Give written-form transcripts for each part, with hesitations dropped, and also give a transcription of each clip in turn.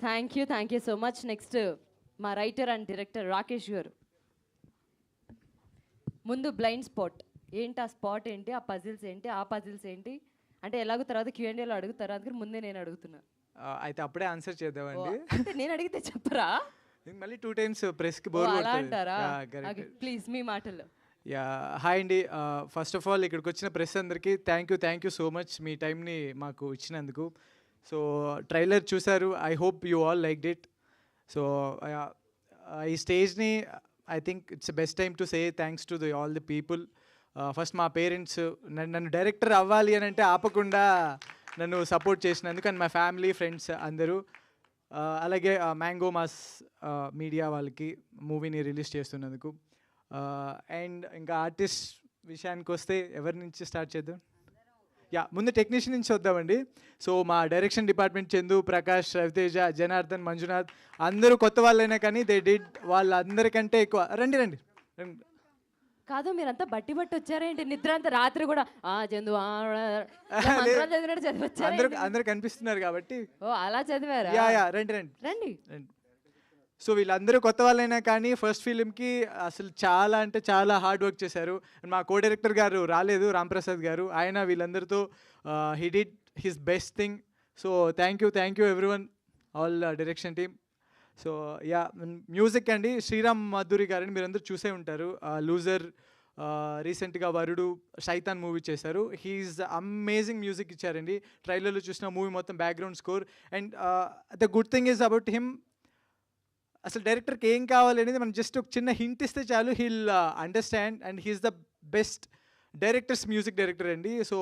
Thank you so much. Next మా writer and director Rakesh గారు. ముందు బ్లైండ్ స్పాట్ ఏంటి, ఆ స్పాట్ ఏంటి, ఆ పజిల్స్ ఏంటి, ఆ పజిల్స్ ఏంటి అంటే ఎలాగో తర్వాత Q&Aలో అడుగుతారు, అందుకని ముందే నేను అడుగుతున్నా. అయితే అప్పుడే ఆన్సర్ చేద్దామండి. అంటే నేను అడిగితే చెప్పరా? మళ్ళీ 2 టైమ్స్ ప్రెస్కి బోర్ అలా అంటారా? కొడుతుంది. ప్లీజ్ మీ మాటల్లో. హాయ్ అండి. ఫస్ట్ ఆఫ్ ఆల్ ఇక్కడికి వచ్చిన ప్రెస్ అందరికీ థ్యాంక్ యూ సో మచ్ మీ టైంని మాకు ఇచ్చినందుకు. సో ట్రైలర్ చూసారు, I hope you all liked it. So ఈ స్టేజ్ని I think it's best time to say thanks to all the people. First మా పేరెంట్స్ నన్ను డైరెక్టర్ అవ్వాలి అని అంటే ఆపకుండా నన్ను సపోర్ట్ చేసినందుకు, అండ్ మా ఫ్యామిలీ ఫ్రెండ్స్ అందరూ, అలాగే మ్యాంగో మాస్ మీడియా వాళ్ళకి మూవీని రిలీజ్ చేస్తున్నందుకు. అండ్ ఇంకా ఆర్టిస్ట్ విషయానికి వస్తే ఎవరి నుంచి స్టార్ట్ చేద్దాం? ముందు టెక్నీషియన్ నుంచి వద్దామండి. సో మా డైరెక్షన్ డిపార్ట్మెంట్ చందు, ప్రకాష్, రవితేజ, జనార్దన్, మంజునాథ్ అందరూ కొత్త వాళ్ళైనా కానీ దే డిడ్ వాళ్ళందరికంటే ఎక్కువ. రండి రండి రండి. కాదు మీరంతా బట్టి వచ్చారేంటి? నిద్ర అంతా రాత్రి కూడా చందు చదివినట్టు చదివచ్చారు. అందరూ కనిపిస్తున్నారు కాబట్టి. ఓ అలా చదివారా? రండి రండి రండి. సో వీళ్ళందరూ కొత్త వాళ్ళైనా కానీ ఫస్ట్ ఫిలింకి అసలు చాలా అంటే చాలా హార్డ్ వర్క్ చేశారు. మా కో డైరెక్టర్ గారు రాలేదు, రాంప్రసాద్ గారు, ఆయన వీళ్ళందరితో he did his best thing. So thank you everyone, all direction team. So music అండి, శ్రీరామ్ మాధురి గారని మీరందరూ చూసే ఉంటారు. లూజర్, రీసెంట్గా వరుడు, శైతాన్ మూవీ చేశారు. హీఈస్ అమేజింగ్ మ్యూజిక్ ఇచ్చారండి. ట్రైలర్లో చూసిన మూవీ మొత్తం background score. And the good thing is about him, అసలు డైరెక్టర్కి ఏం కావాలి అనేది మనం జస్ట్ ఒక చిన్న హింట్ ఇస్తే చాలు, he'll understand. And he's the best directors music director అండి. సో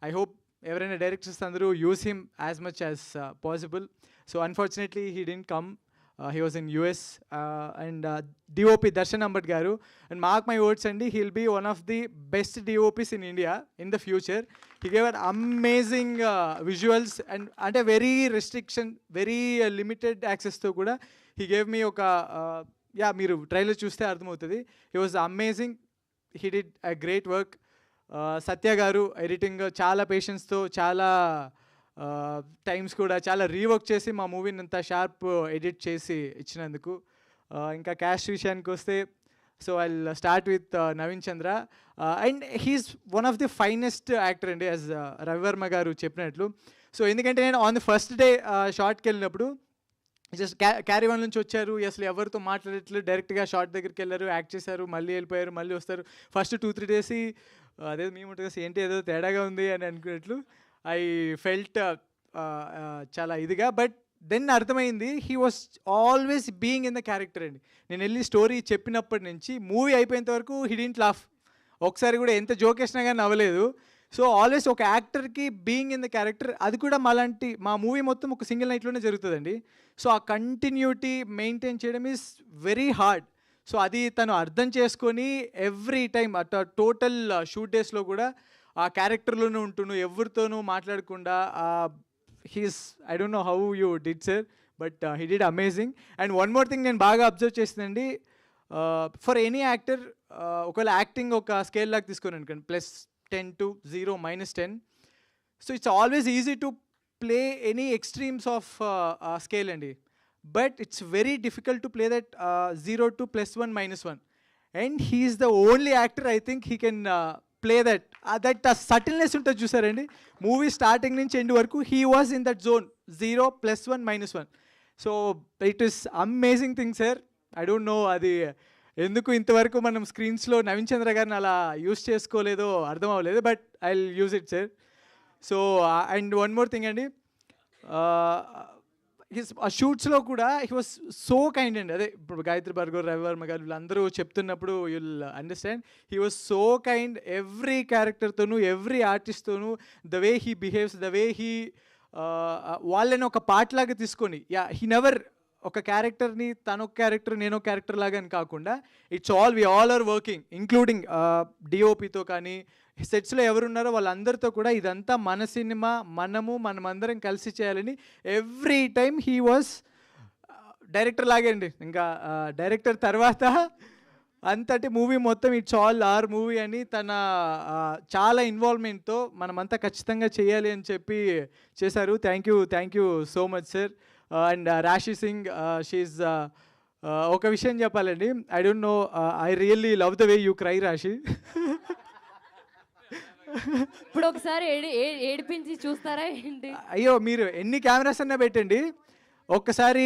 ఐ హోప్ ఎవరైనా డైరెక్టర్స్ అందరూ use him as much as possible. So unfortunately he didn't come, he was in US. And DOP Darshan Ambad garu, and mark my words andi, he'll be one of the best DOPs in India in the future. He gave an amazing visuals and a very very limited access to kuda he gave me oka meeru trailer chuste ardhamavutadi. He was amazing, he did a great work. Satya garu editing chaala patience tho, chaala times కూడా చాలా rework చేసి మా మూవీని అంతా sharp edit చేసి ఇచ్చినందుకు. ఇంకా caste విషయానికి వస్తే, so I start with Naveen Chandra. And he's one of the finest actor అండి, యాజ్ రవివర్మ గారు చెప్పినట్లు. సో ఎందుకంటే నేను ఆన్ ది ఫస్ట్ డే షార్ట్కి వెళ్ళినప్పుడు జస్ట్ క్యారీ వన్ నుంచి వచ్చారు, అసలు ఎవరితో మాట్లాడట్లేదు, డైరెక్ట్గా షార్ట్ దగ్గరికి వెళ్ళారు, యాక్ట్ చేశారు, మళ్ళీ వెళ్ళిపోయారు, మళ్ళీ వస్తారు. ఫస్ట్ 2-3 డేస్ అదే మేము ఉంటుంది ఏంటి ఏదో తేడాగా ఉంది అని అనుకున్నట్లు ఐ ఫెల్ట్ చాలా ఇదిగా. బట్ దెన్ అర్థమైంది, he was always being in the character అండి. నేను వెళ్ళి స్టోరీ చెప్పినప్పటి నుంచి మూవీ అయిపోయేంత వరకు హీ డిడ్ంట్ లాఫ్, ఒకసారి కూడా ఎంత జోక్ వేసినా కానీ నవ్వలేదు. సో ఆల్వేస్ ఒక యాక్టర్కి బీయింగ్ ఇన్ ద క్యారెక్టర్, అది కూడా మా మూవీ మొత్తం ఒక సింగిల్ నైట్లోనే జరుగుతుందండి. సో ఆ కంటిన్యూటీ మెయింటైన్ చేయడం ఈజ్ వెరీ హార్డ్. సో అది తను అర్థం చేసుకొని ఎవ్రీ టైం టోటల్ షూట్ డేస్లో కూడా ఆ క్యారెక్టర్లోనే ఉంటున్నాను, ఎవరితోనూ మాట్లాడకుండా. He's I don't know how you did sir, but he did amazing. And one more thing నేను బాగా అబ్జర్వ్ చేసిందండి, ఫర్ ఎనీ యాక్టర్ ఒకవేళ యాక్టింగ్ ఒక స్కేల్ లాగా తీసుకొని అనుకోండి, +10 to 0, -10. So it's always easy to play any extremes of scale అండి, but it's very difficult to play that 0 to +1, -1. And he's the only actor I think he can play that subtleness ఉంటుంది చూసారండి. Movie starting నుంచి end వరకు he was in that zone 0, +1, -1. So it is amazing thing sir. I don't no అది ఎందుకు ఇంతవరకు మనం స్క్రీన్స్లో నవీన్ చంద్ర గారిని అలా యూస్ చేసుకోలేదో అర్థం అవ్వలేదు, but I will use it sir. So and one more thing అండి, ఆ షూట్స్లో కూడా హీ వాస్ సో కైండ్ అండి. అదే ఇప్పుడు గాయత్రి భార్గవ్, రవివర్మ గారు వీళ్ళందరూ చెప్తున్నప్పుడు you will understand, he was so kind every క్యారెక్టర్తోనూ, ఎవ్రీ ఆర్టిస్ట్తోనూ. The way he behaves, the way he వాళ్ళని ఒక పార్ట్ లాగా తీసుకొని, హీ నెవర్ ఒక క్యారెక్టర్ని తను ఒక క్యారెక్టర్ నేను ఒక క్యారెక్టర్ లాగా అని కాకుండా, it's we all are working, including డిఓపితో కానీ సెట్స్లో ఎవరున్నారో వాళ్ళందరితో కూడా ఇదంతా మన సినిమా, మనమందరం కలిసి చేయాలని every time he was director లాగే అండి. ఇంకా డైరెక్టర్ తర్వాత అంతటి మూవీ మొత్తం ఇట్స్ ఆల్ ఆర్ మూవీ అని తన చాలా ఇన్వాల్వ్మెంట్తో మనమంతా ఖచ్చితంగా చేయాలి అని చెప్పి చేశారు. Thank you so much sir. And రాశి సింగ్ షీఈ్ ఒక విషయం చెప్పాలండి, I don't no, I really love the way you cry రాశి. ఇప్పుడు ఒకసారి ఏడిపించి చూస్తారా ఏంటి? అయ్యో, మీరు ఎన్ని కెమెరాస్ అన్నా పెట్టండి, ఒక్కసారి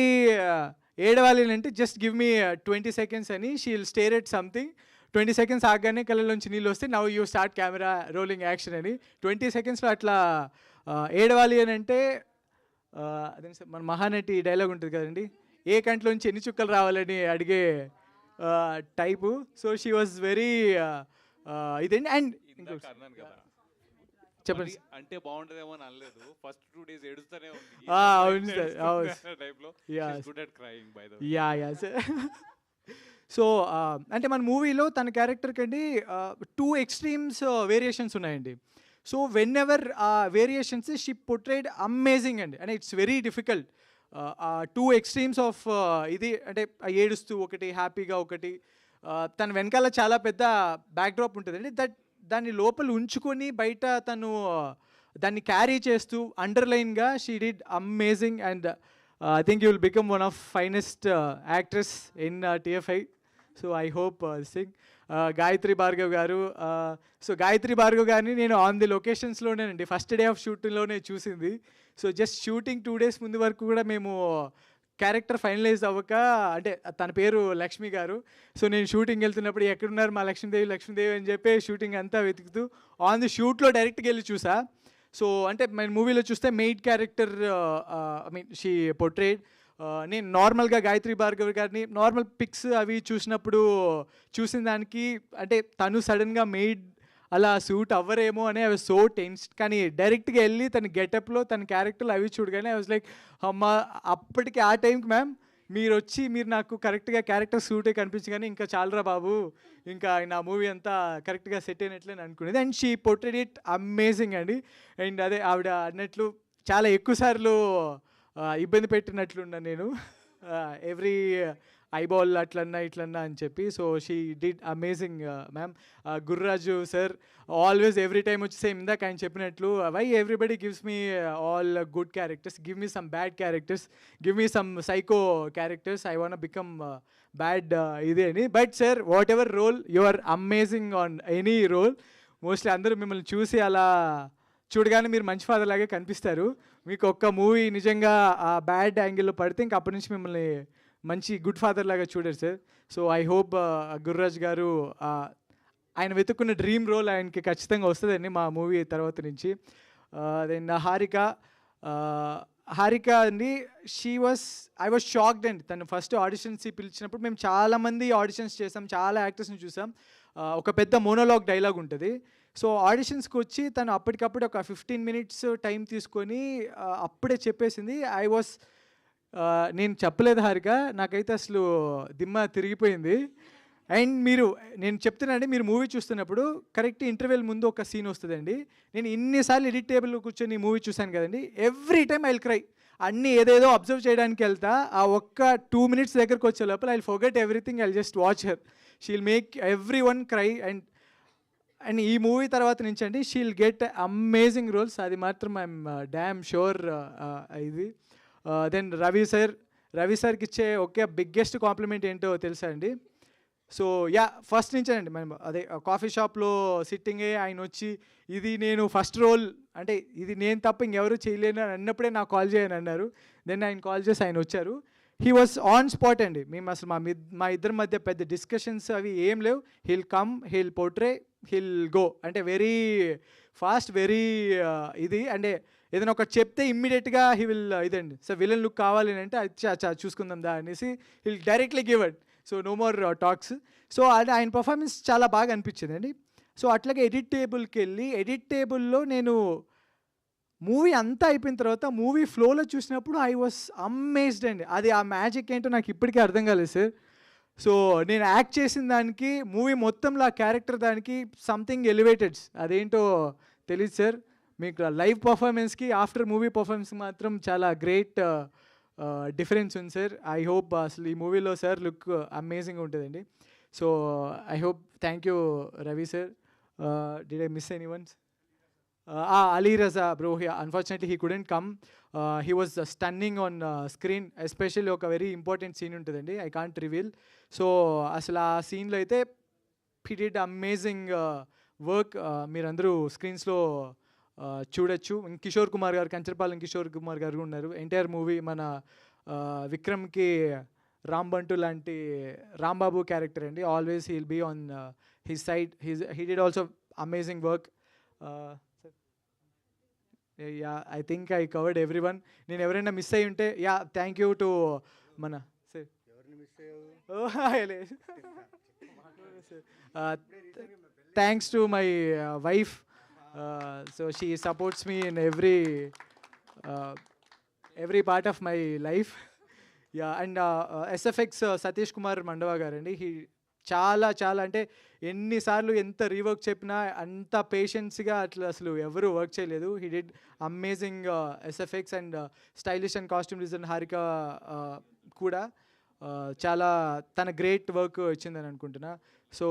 ఏడవాలి అంటే జస్ట్ గివ్ మీ 20 seconds అని, she will stare at something. 20 seconds ఆగానే కళ్ళలోంచి నీళ్ళు వస్తే now you start camera rolling action అని. 20 secondsలో అట్లా ఏడవాలి అని అంటే అదే సార్ మన మహానటి డైలాగ్ ఉంటుంది కదండి, ఏ కంట్లోంచి ఎన్ని చుక్కలు రావాలని అడిగే type. So she was very ఇదండి. అండ్ చెప్పండి. అంటే బాగుంటదేమో అని అనలేదు, ఫస్ట్ 2 days ఏడుస్తూనే ఉంది. అవును sir, yeah yeah sir. So అంటే మన మూవీలో తన క్యారెక్టర్కి అండి 2 extremes వేరియేషన్స్ ఉన్నాయండి. సో వెన్ ఎవర్ ఆ వేరియేషన్స్ షీ పోర్ట్రేడ్ అమేజింగ్ అండి. అంటే it's very difficult. 2 extremes of ఇది అంటే ఏడుస్తూ ఒకటి, హ్యాపీగా ఒకటి. తన వెనకాల చాలా పెద్ద బ్యాక్డ్రాప్ ఉంటుందండి, దాన్ని లోపల ఉంచుకొని బయట తను దాన్ని క్యారీ చేస్తూ అండర్లైన్గా she did amazing. And I think you will become one of finest actress in TFI. So I hope sing. Gayatri Bhargav గారు, సో గాయత్రి భార్గవ్ గారిని నేను ఆన్ ది లొకేషన్స్లోనేనండి ఫస్ట్ డే ఆఫ్ షూటింగ్లోనే చూసింది. సో జస్ట్ షూటింగ్ 2 days ముందు వరకు కూడా మేము క్యారెక్టర్ ఫైనలైజ్ అవ్వక, అంటే తన పేరు లక్ష్మి గారు. సో నేను షూటింగ్ వెళ్తున్నప్పుడు ఎక్కడున్నారు మా లక్ష్మీదేవి అని చెప్పి షూటింగ్ అంతా వెతుకుతూ ఆన్ ది షూట్లో డైరెక్ట్గా వెళ్ళి చూసా. సో అంటే మన మూవీలో చూస్తే maid character, I mean she portrayed. నేను నార్మల్గా గాయత్రి భార్గవ్ గారిని నార్మల్ పిక్స్ అవి చూసినప్పుడు చూసిన దానికి అంటే తను సడన్గా మెయిడ్ అలా సూట్ అవ్వరేమో అని ఐ వాజ్ సో టెన్స్. కానీ డైరెక్ట్గా వెళ్ళి తన గెటప్లో తన క్యారెక్టర్లు అవి చూడగానే ఐ వాజ్ లైక్ అమ్మ, అప్పటికి ఆ టైంకి మ్యామ్ మీరు నాకు కరెక్ట్గా క్యారెక్టర్ సూటే కనిపించి కానీ ఇంకా చాలరా బాబు, ఇంకా నా మూవీ అంతా కరెక్ట్గా సెట్ అయినట్లే అనుకునేది. And she portrayed it amazing అండి. అండ్ అదే ఆవిడ అన్నట్లు చాలా ఎక్కువ సార్లు ఇబ్బంది పెట్టినట్లున్నాను నేను, ఎవ్రీ ఐబాల్ అట్లన్నా ఇట్లన్నా అని చెప్పి. So she did amazing ma'am. Gurraju sir always every time వచ్చి సేమ్ ఇందాక ఆయన చెప్పినట్లు, why everybody gives me all good characters, give me some bad characters, give me some psycho characters, I want become bad ఇది అని. But sir whatever role you are amazing on any role. Mostly అందరూ మిమ్మల్ని చూసి అలా చూడగానే మీరు మంచి father లాగే కనిపిస్తారు. మీకు ఒక్క మూవీ నిజంగా ఆ బ్యాడ్ యాంగిల్లో పడితే ఇంక అప్పటి నుంచి మిమ్మల్ని మంచి గుడ్ ఫాదర్ లాగా చూడారు sir. So I hope Gurraj గారు ఆయన వెతుక్కున్న డ్రీమ్ రోల్ ఆయనకి ఖచ్చితంగా వస్తుందండి మా మూవీ తర్వాత నుంచి. దెన్ హారిక అండి, ఐ వాజ్ షాక్డ్ అండి. తను ఫస్ట్ ఆడిషన్స్ పిలిచినప్పుడు మేము చాలామంది ఆడిషన్స్ చేసాం, చాలా యాక్టర్స్ని చూసాం. ఒక పెద్ద మోనోలాగ్ డైలాగ్ ఉంటుంది. సో ఆడిషన్స్కి వచ్చి తను అప్పటికప్పుడు ఒక 15 minutes టైం తీసుకొని అప్పుడే చెప్పేసింది. నేను చెప్పలేదు హారిక, నాకైతే అసలు దిమ్మ తిరిగిపోయింది. అండ్ నేను చెప్తున్నానండి, మీరు మూవీ చూస్తున్నప్పుడు కరెక్ట్ ఇంటర్వెల్ ముందు ఒక సీన్ వస్తుందండి. నేను ఇన్నిసార్లు ఎడిట్ టేబుల్లో కూర్చొని మూవీ చూశాను కదండి, every time I will cry. అన్నీ ఏదేదో అబ్జర్వ్ చేయడానికి వెళ్తా, ఆ ఒక్క 2 minutes దగ్గరకు వచ్చే లోపల I will forget everything, I will just watch her. She will make every one cry. And ఈ మూవీ తర్వాత నుంచి అండి she will get amazing roles, అది మాత్రం ఐఎమ్ డ్యామ్ షూర్. ఇది దెన్ రవి సార్కి ఇచ్చే ఒకే బిగ్గెస్ట్ కాంప్లిమెంట్ ఏంటో తెలుసా అండి? సో ఫస్ట్ నుంచేనండి మేము అదే కాఫీ షాప్లో సిట్టింగే ఆయన వచ్చి ఇది నేను ఫస్ట్ రోల్ అంటే ఇది నేను తప్ప ఇంకెవరు చేయలేను అని అన్నప్పుడే నాకు కాల్ చేయని అన్నారు. దెన్ ఆయన కాల్ చేసి ఆయన వచ్చారు. హీ వాజ్ ఆన్ స్పాట్ అండి. మేము అసలు మా ఇద్దరి మధ్య పెద్ద డిస్కషన్స్ అవి ఏం లేవు. He'll come, he'll portray, he'll go, అంటే వెరీ ఫాస్ట్, వెరీ ఇది. అంటే ఏదైనా ఒకటి చెప్తే ఇమ్మీడియట్గా హీ విల్ ఇదండి సార్ విలన్ లుక్ కావాలి అని అంటే అచ్చా చూసుకుందాం దా అనేసి he'll directly give it. So no more talks. సో అది ఆయన పర్ఫార్మెన్స్ చాలా బాగా అనిపించింది అండి. సో అట్లాగే ఎడిట్ టేబుల్కి వెళ్ళి ఎడిట్ టేబుల్లో నేను మూవీ అంతా అయిపోయిన తర్వాత మూవీ ఫ్లోలో చూసినప్పుడు ఐ వాస్ అమేజ్డ్ అండి. అది ఆ మ్యాజిక్ ఏంటో నాకు ఇప్పటికీ అర్థం కాలేదు సార్. సో నేను యాక్ట్ చేసిన దానికి మూవీ మొత్తంలో ఆ క్యారెక్టర్ దానికి సంథింగ్ ఎలివేటెడ్స్, అదేంటో తెలియదు సార్. మీకు లైవ్ పర్ఫార్మెన్స్కి ఆఫ్టర్ మూవీ పర్ఫార్మెన్స్కి మాత్రం చాలా గ్రేట్ డిఫరెన్స్ ఉంది సార్. ఐ హోప్ అసలు ఈ మూవీలో సార్ లుక్ అమేజింగ్ ఉంటుందండి. So I hope. Thank you Ravi sir. Did I miss any once? Ali Raza, bro, unfortunately he couldn't come. He was stunning on screen, especially ఒక very important scene ఉంటుందండి, I can't reveal. So అసలు ఆ సీన్లో అయితే he did amazing work. మీరందరూ స్క్రీన్స్లో చూడొచ్చు. కిషోర్ కుమార్ గారు, కంచరపాలెం కిషోర్ కుమార్ గారు ఉన్నారు. ఎంటైర్ మూవీ మన విక్రమ్కి రాంబంటు లాంటి రాంబాబు క్యారెక్టర్ అండి. Always he'll be on his side. He did also amazing work. Yeah, I think I covered everyone. నేను ఎవరైనా మిస్ అయ్యి ఉంటే, యా, థ్యాంక్ యూ టు మన thanks to my wife. So she supports me in every part of my life. Yeah, and SFX Satish Kumar Mandava గారండి. చాలా చాలా అంటే ఎన్నిసార్లు ఎంత రీవర్క్ చెప్పినా అంత పేషెన్స్గా అట్లా అసలు ఎవరు వర్క్ చేయలేదు. He did amazing SFX and stylish and costume design Harika కూడా చాలా తన గ్రేట్ వర్క్ ఇచ్చిందని అనుకుంటున్నా. సో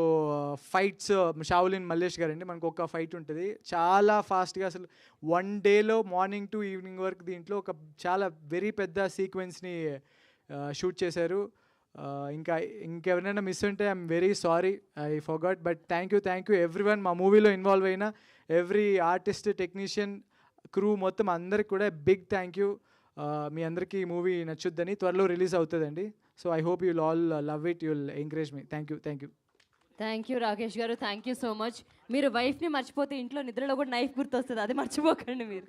ఫైట్స్ షావులిన్ మల్లేష్ గారండి, మనకు ఒక ఫైట్ ఉంటుంది చాలా ఫాస్ట్గా, అసలు వన్ డేలో మార్నింగ్ టు ఈవినింగ్ వరకు దీంట్లో ఒక చాలా వెరీ పెద్ద సీక్వెన్స్ని షూట్ చేశారు. ఇంకెవరైనా మిస్ ఉంటే I'm very sorry, I forgot. But thank you every one, మా మూవీలో ఇన్వాల్వ్ అయిన ఎవ్రీ ఆర్టిస్ట్, టెక్నీషియన్, క్రూ మొత్తం అందరికి కూడా బిగ్ థ్యాంక్ యూ. మీ అందరికీ ఈ మూవీ నచ్చుద్దని, త్వరలో రిలీజ్ అవుతుందండి. So I hope you'll all love it, you'll encourage me. Thank you. Thank you Rakesh గారు, థ్యాంక్ యూ సో మచ్. మీరు వైఫ్ని మర్చిపోతే ఇంట్లో నిద్రలో కూడా నైఫ్ గుర్తొస్తుంది, అది మర్చిపోకండి మీరు.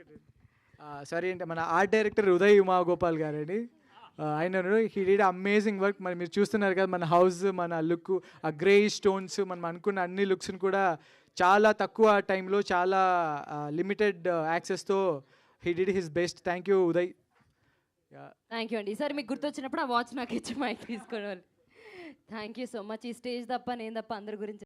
సారీ అంటే మన ఆర్ట్ డైరెక్టర్ ఉదయ్ ఉమాగోపాల్ గారండి. ఆయన హీ డిడ్ అమేజింగ్ వర్క్. మరి మీరు చూస్తున్నారు కదా మన హౌస్, మన లుక్, ఆ గ్రే స్టోన్స్, మనం అనుకున్న అన్ని లుక్స్ని కూడా చాలా తక్కువ టైంలో, చాలా లిమిటెడ్ యాక్సెస్తో he did his best. Thank you Uday. Thank you అండి. ఈసారి మీకు గుర్తొచ్చినప్పుడు ఆ వాచ్ నాకు ఇచ్చి మైక్ తీసుకోవాలి. Thank you so much. ఈ స్టేజ్ తప్ప నేను తప్ప అందరి గురించి